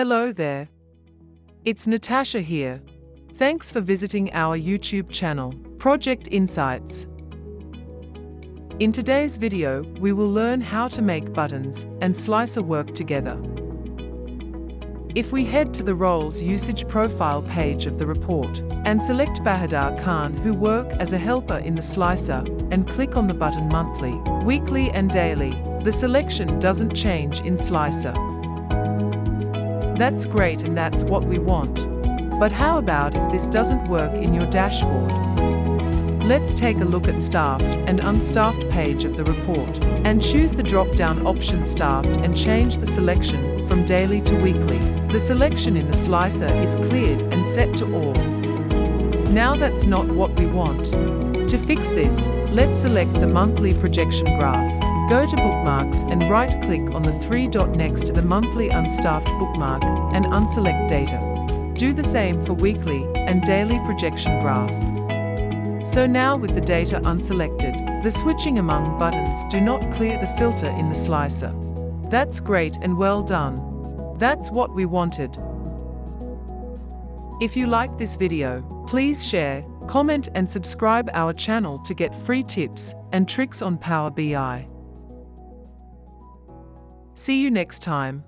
Hello there. It's Natasha here. Thanks for visiting our YouTube channel, Project Insights. In today's video, we will learn how to make buttons and slicer work together. If we head to the roles usage profile page of the report and select Bahadur Khan, who work as a helper in the slicer, and click on the button monthly, weekly and daily, the selection doesn't change in slicer. That's great, and that's what we want. But how about if this doesn't work in your dashboard? Let's take a look at Staffed and Unstaffed page of the report, and choose the drop-down option Staffed and change the selection from daily to weekly. The selection in the slicer is cleared and set to all. Now that's not what we want. To fix this, let's select the monthly projection graph. Go to Bookmarks and right-click on the three-dot next to the monthly unstaffed bookmark and unselect Data. Do the same for weekly and daily projection graph. So now with the data unselected, the switching among buttons do not clear the filter in the slicer. That's great and well done. That's what we wanted. If you like this video, please share, comment and subscribe our channel to get free tips and tricks on Power BI. See you next time.